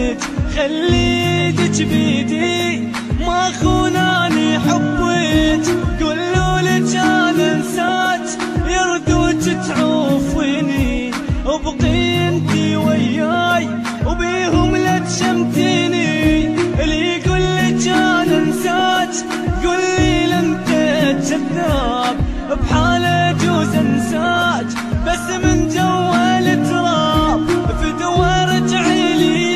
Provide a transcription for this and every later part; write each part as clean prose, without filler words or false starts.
حبك خليتك بيدي ما خوناني حبك قولوا لك انا انساك يردوك تعوفيني وبقي انتي وياي وبيهم لا تشمتيني اللي يقول لك انا انساك قولي لا انت كذاب بحاله جوز انساك بس من جوا التراب فدوى رجعي لي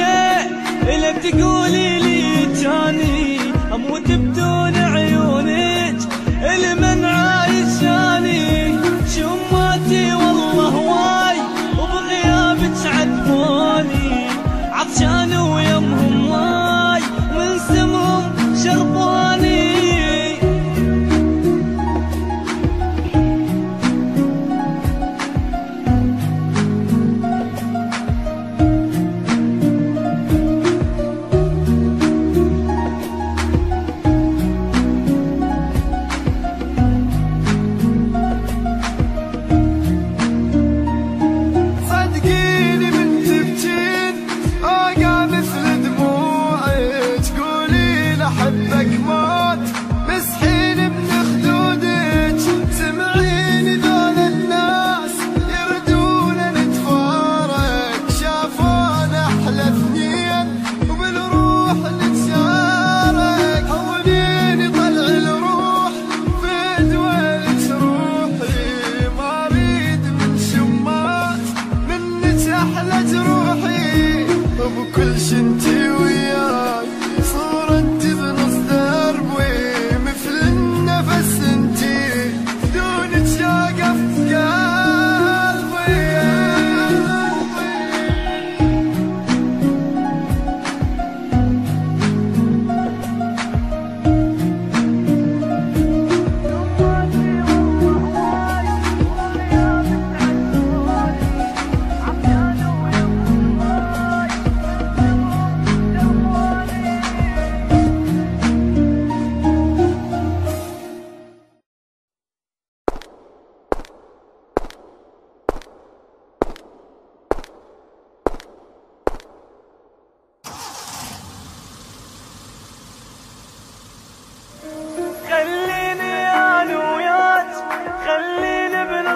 لا تقولي لي تاني اموت بدون عيونك المن عايشاني شماتي والله واي وبغيابك عذبوني عطشان ويمهم ماي من سمهم شربوني وكل شي انتي وياي صورة انتي بنص دربي مثل النفس انتي بدونك شاقف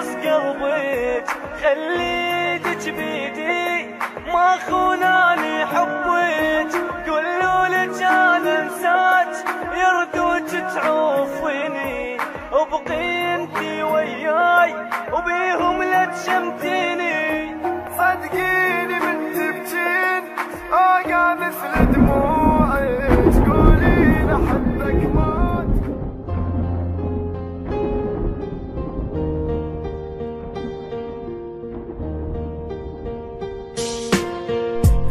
قلبي خليتك بيدي ما خوناني حبك قولوا لك انا انساك يردوك تعوفيني وبقي انتي وياي وبيهم لا تشمتيني صدقيني من تبكين اوقع مثل دموعك تقولين احبك موت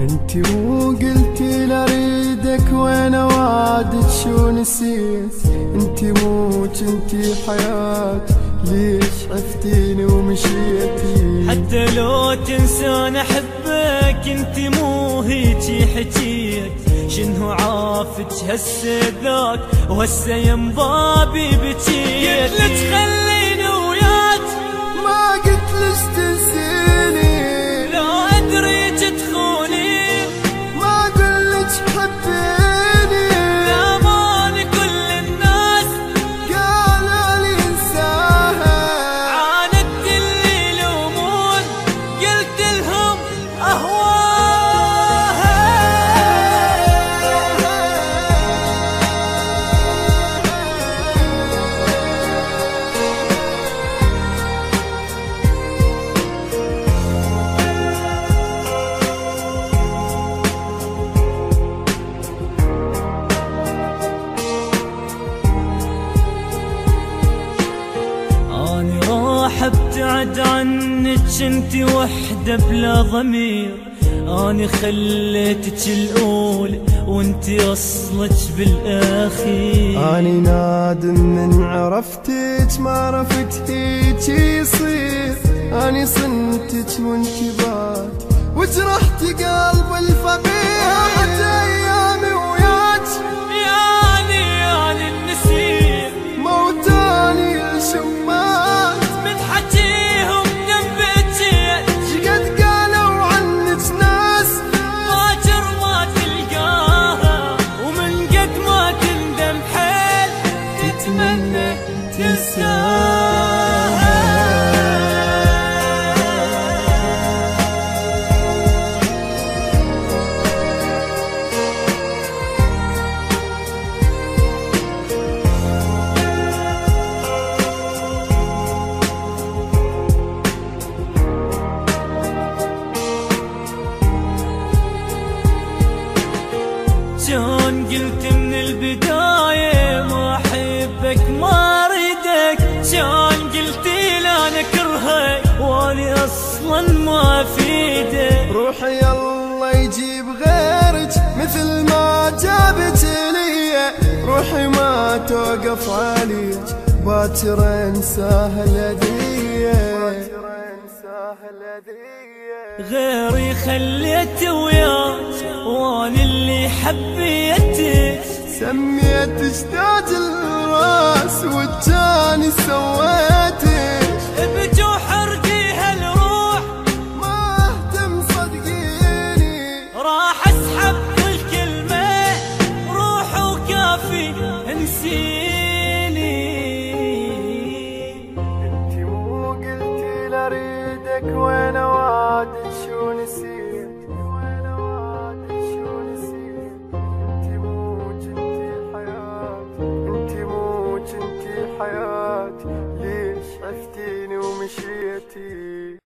انتي مو قلتي لاريدك وانا وعدك شو نسيت انتي مو كنتي حياتي ليش عفتيني ومشيتي حتى لو تنسان احبك انتي مو هيجي حكيت شنو عافك هسه ذاك وهسه ينبابي بكيت قلت لك خليني وياك ما قلت لك تنسيني لا ادري تخوني ما قلت حبيني لامان كل الناس قالوا لي انساها عاندت اللي يلومون قلت لهم اهواها ابتعد عنك انتي وحدة بلا ضمير اني خليتك الاولى وانتي اصلك بالاخير اني نادم من عرفتك ما عرفت هيك يصير اني صنتك وانكبات وجرحتي قلب الفقير راحت ايامي وياك يعني النسير موتاني الشمات من حكيهم جنبتي شقد قالوا عنك ناس باكر ما كان قلت من البداية ما أحبك ما أريدك، كان قلت لا أنا كرهك وأني أصلا ما أفيدك. روحي الله يجيب غيرك مثل ما جابت لي، روحي ما توقف عليك باكر انساها الهدية. غيري خليته وياك وأنا اللي حبيتك، سميت اشتاج الراس والتاني سويتك. بجو حرقي هالروح ما اهتم صدقيني، راح اسحب كل كلمة روح وكافي انسيني. انتي مو قلتي لاريدك وين وعدك شو نسيت، وين وعدك شو نسيت. انتي مو جنتي حياتي، انتي مو جنتي حياتي، ليش عفتيني ومشيتي.